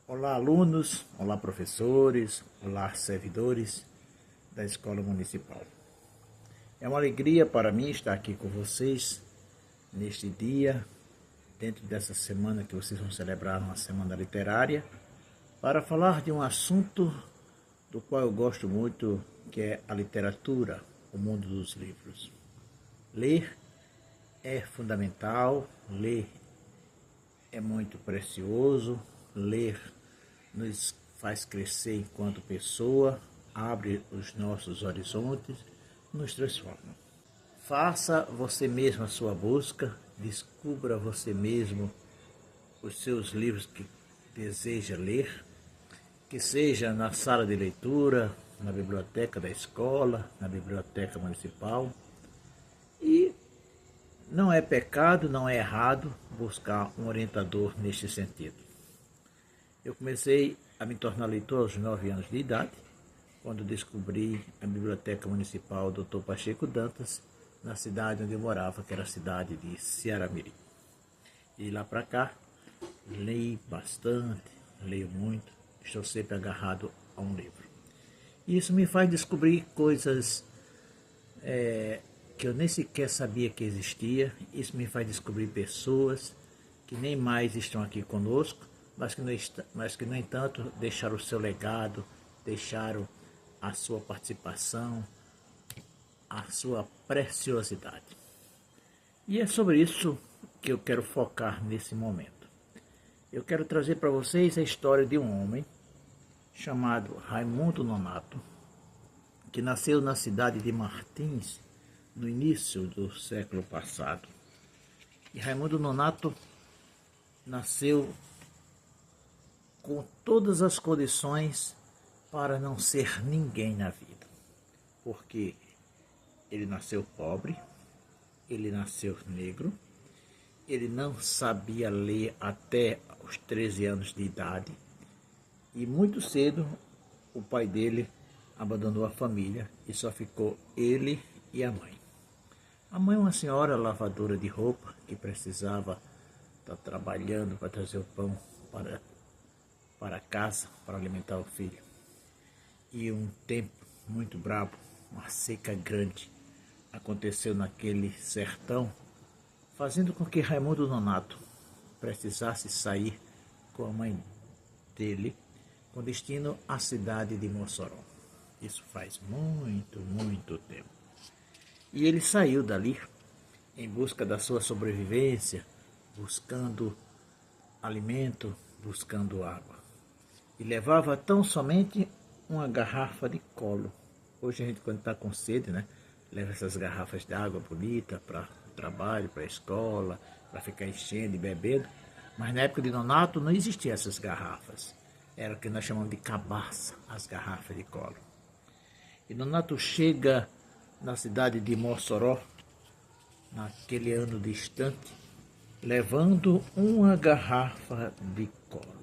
Olá, alunos, olá, professores, olá, servidores da Escola Municipal. É uma alegria para mim estar aqui com vocês neste dia, dentro dessa semana que vocês vão celebrar uma semana literária, para falar de um assunto do qual eu gosto muito, que é a literatura, o mundo dos livros. Ler é fundamental, ler é muito precioso, ler nos faz crescer enquanto pessoa, abre os nossos horizontes, nos transforma. Faça você mesmo a sua busca, descubra você mesmo os seus livros que deseja ler, que seja na sala de leitura, na biblioteca da escola, na biblioteca municipal. E não é pecado, não é errado buscar um orientador neste sentido. Eu comecei a me tornar leitor aos 9 anos de idade, quando descobri a Biblioteca Municipal Dr. Pacheco Dantas, na cidade onde eu morava, que era a cidade de Ceará-Mirim. E lá para cá, leio bastante, leio muito, estou sempre agarrado a um livro. E isso me faz descobrir coisas que eu nem sequer sabia que existia. Isso me faz descobrir pessoas que nem mais estão aqui conosco, mas que no entanto deixaram o seu legado, deixaram a sua participação, a sua preciosidade. E é sobre isso que eu quero focar nesse momento. Eu quero trazer para vocês a história de um homem chamado Raimundo Nonato, que nasceu na cidade de Martins, no início do século passado. E Raimundo Nonato nasceu com todas as condições para não ser ninguém na vida. Porque ele nasceu pobre, ele nasceu negro, ele não sabia ler até os 13 anos de idade e muito cedo o pai dele abandonou a família e só ficou ele e a mãe. A mãe é uma senhora lavadora de roupa que precisava estar trabalhando para trazer o pão para casa, para alimentar o filho. E um tempo muito brabo, uma seca grande, aconteceu naquele sertão, fazendo com que Raimundo Nonato precisasse sair com a mãe dele, com destino à cidade de Mossoró. Isso faz muito tempo. E ele saiu dali em busca da sua sobrevivência, buscando alimento, buscando água. E levava tão somente uma garrafa de colo. Hoje a gente, quando está com sede, leva essas garrafas de água bonita para o trabalho, para a escola, para ficar enchendo e bebendo. Mas na época de Nonato não existiam essas garrafas. Era o que nós chamamos de cabaça, as garrafas de colo. E Nonato chega na cidade de Mossoró, naquele ano distante, levando uma garrafa de colo,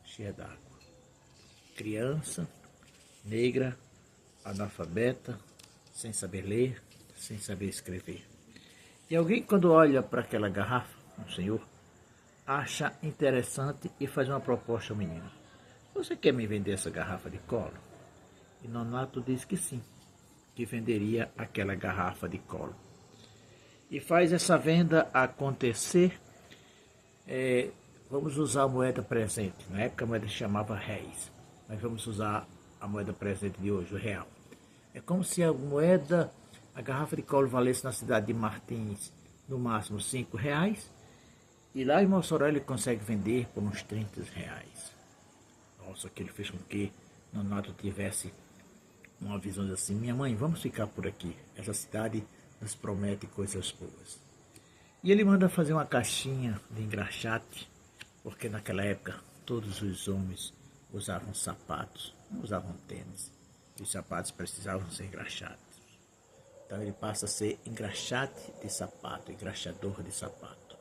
cheia d'água. Criança, negra, analfabeta, sem saber ler, sem saber escrever. E alguém, quando olha para aquela garrafa, um senhor, acha interessante e faz uma proposta ao menino. Você quer me vender essa garrafa de colo? E Nonato diz que sim, que venderia aquela garrafa de colo. E faz essa venda acontecer. Vamos usar a moeda presente. Na época a moeda se chamava réis, mas vamos usar a moeda presente de hoje, o real. É como se a garrafa de colo valesse na cidade de Martins no máximo R$5, e lá em Mossoró ele consegue vender por uns R$30. Nossa, aquilo fez com que Nonato tivesse uma visão assim: minha mãe, vamos ficar por aqui, essa cidade nos promete coisas boas. E ele manda fazer uma caixinha de engraxate, porque naquela época todos os homens usavam sapatos, não usavam tênis, e os sapatos precisavam ser engraxados. Então ele passa a ser engraxate de sapato, engraxador de sapato.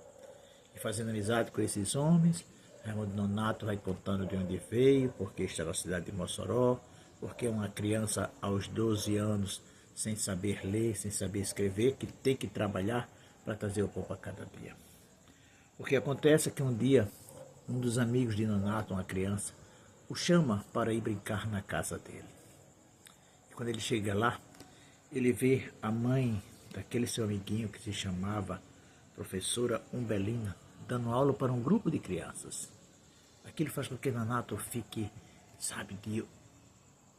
E fazendo amizade com esses homens, Raimundo Nonato vai contando de onde veio, porque está na cidade de Mossoró, porque uma criança aos 12 anos, sem saber ler, sem saber escrever, que tem que trabalhar para trazer o pão para cada dia. O que acontece é que um dia um dos amigos de Nonato, uma criança, o chama para ir brincar na casa dele. E quando ele chega lá, ele vê a mãe daquele seu amiguinho que se chamava professora Umbelina, dando aula para um grupo de crianças. Aquilo faz com que Nonato fique, de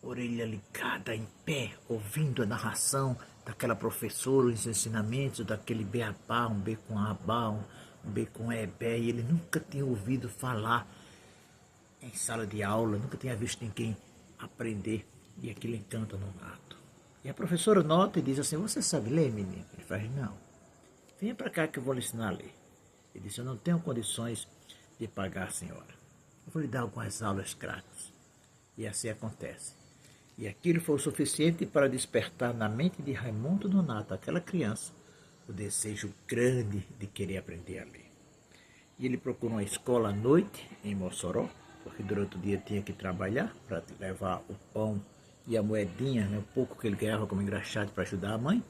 orelha ligada, em pé, ouvindo a narração daquela professora, os ensinamentos daquele beabá, um B com abá, um B com ebé, e ele nunca tinha ouvido falar em sala de aula, nunca tinha visto ninguém aprender, e aquilo encanta Nonato. E a professora nota e diz assim: você sabe ler, menino? Ele faz: não. Venha para cá que eu vou lhe ensinar a ler. Ele disse: eu não tenho condições de pagar, senhora. Eu vou lhe dar algumas aulas grátis. E assim acontece. E aquilo foi o suficiente para despertar na mente de Raimundo Nonato, aquela criança, o desejo grande de querer aprender a ler. E ele procurou uma escola à noite em Mossoró, porque durante o dia tinha que trabalhar para levar o pão e a moedinha, o pouco que ele ganhava como engraxate para ajudar a mãe.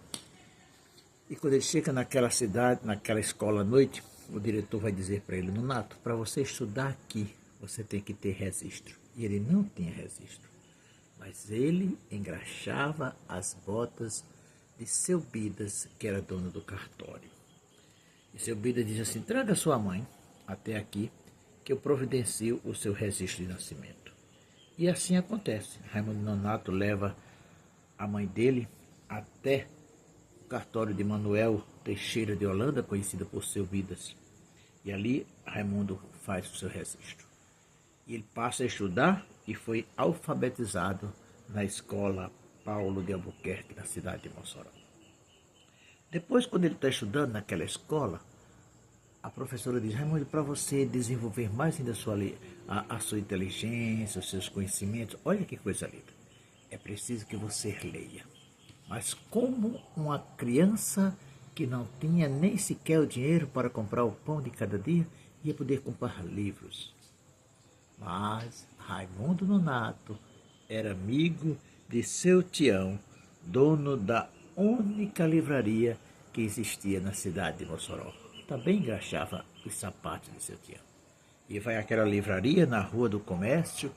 E quando ele chega naquela cidade, naquela escola à noite, o diretor vai dizer para ele: Nonato, para você estudar aqui, você tem que ter registro. E ele não tinha registro. Mas ele engraxava as botas de seu Bidas, que era dono do cartório. E seu Bidas diz assim: traga sua mãe até aqui, que eu providencio o seu registro de nascimento. E assim acontece. Raimundo Nonato leva a mãe dele até o cartório de Manuel Teixeira de Holanda, conhecido por seu Bidas. E ali Raimundo faz o seu registro. E ele passa a estudar e foi alfabetizado na escola Paulo de Albuquerque, na cidade de Mossoró. Depois, quando ele está estudando naquela escola, a professora diz: Raimundo, para você desenvolver mais ainda a sua inteligência, os seus conhecimentos, olha que coisa linda, é preciso que você leia. Mas como uma criança que não tinha nem sequer o dinheiro para comprar o pão de cada dia, ia poder comprar livros. Mas Raimundo Nonato era amigo de seu Tião, dono da única livraria que existia na cidade de Mossoró. Também engraxava os sapatos de seu Tião. E vai àquela livraria na Rua do Comércio,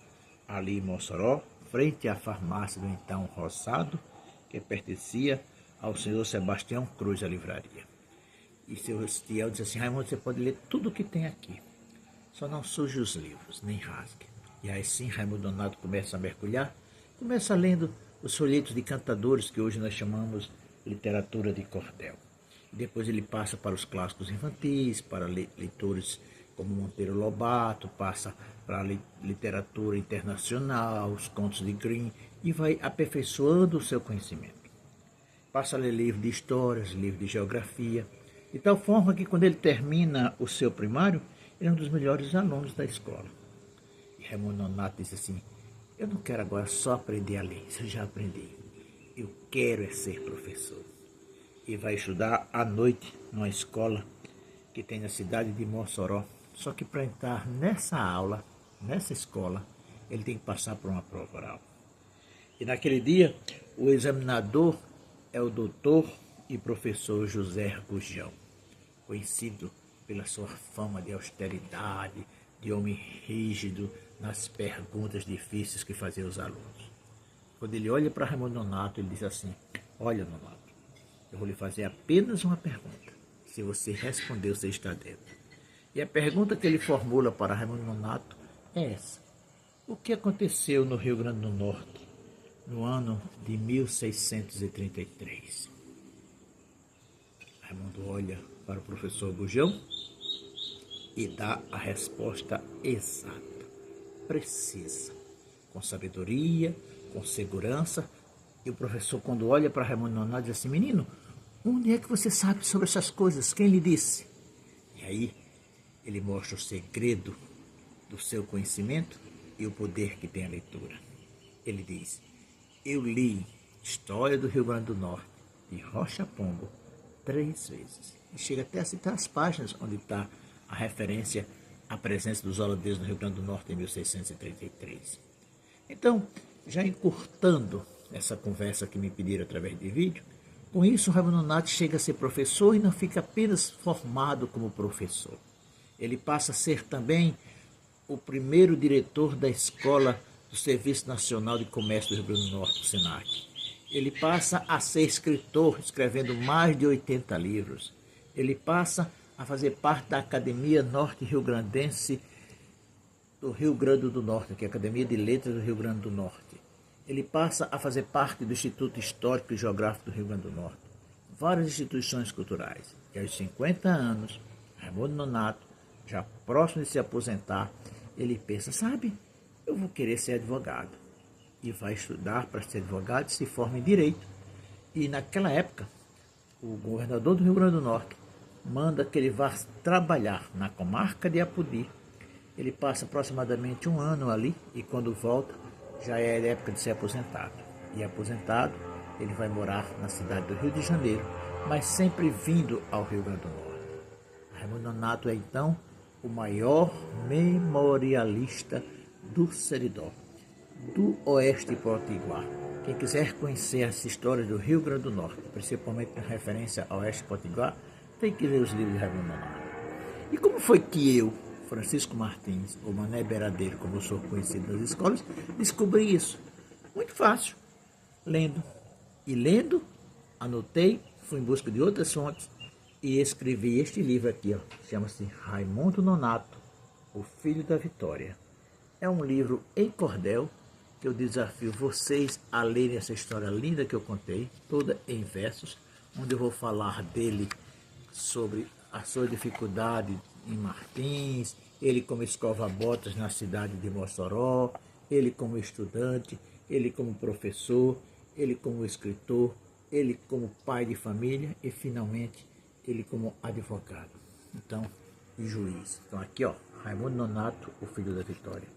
ali em Mossoró, frente à farmácia do então Roçado, que pertencia ao senhor Sebastião Cruz, a livraria. E seu Tião disse assim: Raimundo, você pode ler tudo o que tem aqui. Só não suje os livros, nem rasgue. E aí sim, Raimundo Nonato começa a mergulhar, começa lendo os folhetos de cantadores, que hoje nós chamamos literatura de cordel. E depois ele passa para os clássicos infantis, para leitores como Monteiro Lobato, passa para a literatura internacional, os contos de Grimm, e vai aperfeiçoando o seu conhecimento. Passa a ler livros de histórias, livros de geografia, de tal forma que quando ele termina o seu primário, ele é um dos melhores alunos da escola. E Raimundo Nonato disse assim: eu não quero agora só aprender a ler, isso eu já aprendi. Eu quero é ser professor. E vai estudar à noite numa escola que tem na cidade de Mossoró. Só que para entrar nessa aula, nessa escola, ele tem que passar por uma prova oral. E naquele dia, o examinador é o doutor e professor José Gurjão, conhecido pela sua fama de austeridade, de homem rígido nas perguntas difíceis que fazia aos alunos. Quando ele olha para Raimundo Nonato, ele diz assim: olha, Nonato, eu vou lhe fazer apenas uma pergunta. Se você responder, você está dentro. E a pergunta que ele formula para Raimundo Nonato é essa: o que aconteceu no Rio Grande do Norte no ano de 1633? Raimundo olha para o professor Gurjão e dá a resposta exata, precisa, com sabedoria, com segurança. E o professor, quando olha para Raimundo Nonato, diz assim: menino, onde é que você sabe sobre essas coisas? Quem lhe disse? E aí ele mostra o segredo do seu conhecimento e o poder que tem a leitura. Ele diz: eu li História do Rio Grande do Norte, de Rocha Pombo, 3 vezes. E chega até a citar as páginas onde está a referência à presença dos holandeses no Rio Grande do Norte em 1633. Então, já encurtando essa conversa que me pediram através de vídeo, com isso o Raimundo Nonato chega a ser professor e não fica apenas formado como professor. Ele passa a ser também o primeiro diretor da Escola do Serviço Nacional de Comércio do Rio Grande do Norte, o SENAC. Ele passa a ser escritor, escrevendo mais de 80 livros. Ele passa a fazer parte da Academia Norte Rio Grandense do Rio Grande do Norte, que é a Academia de Letras do Rio Grande do Norte. Ele passa a fazer parte do Instituto Histórico e Geográfico do Rio Grande do Norte. Várias instituições culturais. E aos 50 anos, Raimundo Nonato, já próximo de se aposentar, ele pensa, sabe, eu vou querer ser advogado. E vai estudar para ser advogado e se forma em Direito. E naquela época, o governador do Rio Grande do Norte manda que ele vá trabalhar na comarca de Apodi. Ele passa aproximadamente um ano ali e quando volta, já é a época de ser aposentado. E aposentado, ele vai morar na cidade do Rio de Janeiro, mas sempre vindo ao Rio Grande do Norte. Raimundo Nonato é então o maior memorialista do Seridó, do Oeste Potiguar. Quem quiser conhecer essa história do Rio Grande do Norte, principalmente em referência ao Oeste Potiguar, tem que ler os livros de Raimundo Nonato. E como foi que eu, Francisco Martins, ou Mané Beradeiro, como eu sou conhecido nas escolas, descobri isso? Muito fácil, lendo. E lendo, anotei, fui em busca de outras fontes e escrevi este livro aqui, ó, chama-se Raimundo Nonato, o Filho da Vitória. É um livro em cordel que eu desafio vocês a lerem essa história linda que eu contei, toda em versos, onde eu vou falar dele sobre a sua dificuldade em Martins, ele como escova-botas na cidade de Mossoró, ele como estudante, ele como professor, ele como escritor, ele como pai de família e finalmente ele como advogado, então, e juiz. Então aqui ó, Raimundo Nonato, o Filho da Vitória.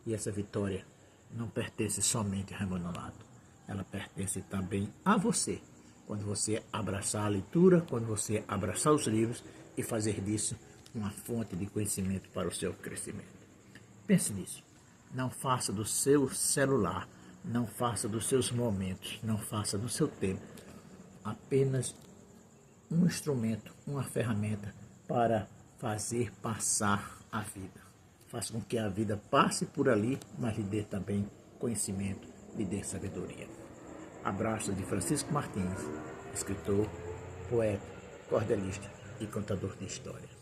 E essa vitória não pertence somente a Raimundo Nonato, ela pertence também a você, quando você abraçar a leitura, quando você abraçar os livros e fazer disso uma fonte de conhecimento para o seu crescimento. Pense nisso. Não faça do seu celular, não faça dos seus momentos, não faça do seu tempo apenas um instrumento, uma ferramenta para fazer passar a vida. Faça com que a vida passe por ali, mas lhe dê também conhecimento, lhe dê sabedoria. Abraço de Francisco Martins, escritor, poeta, cordelista e contador de história.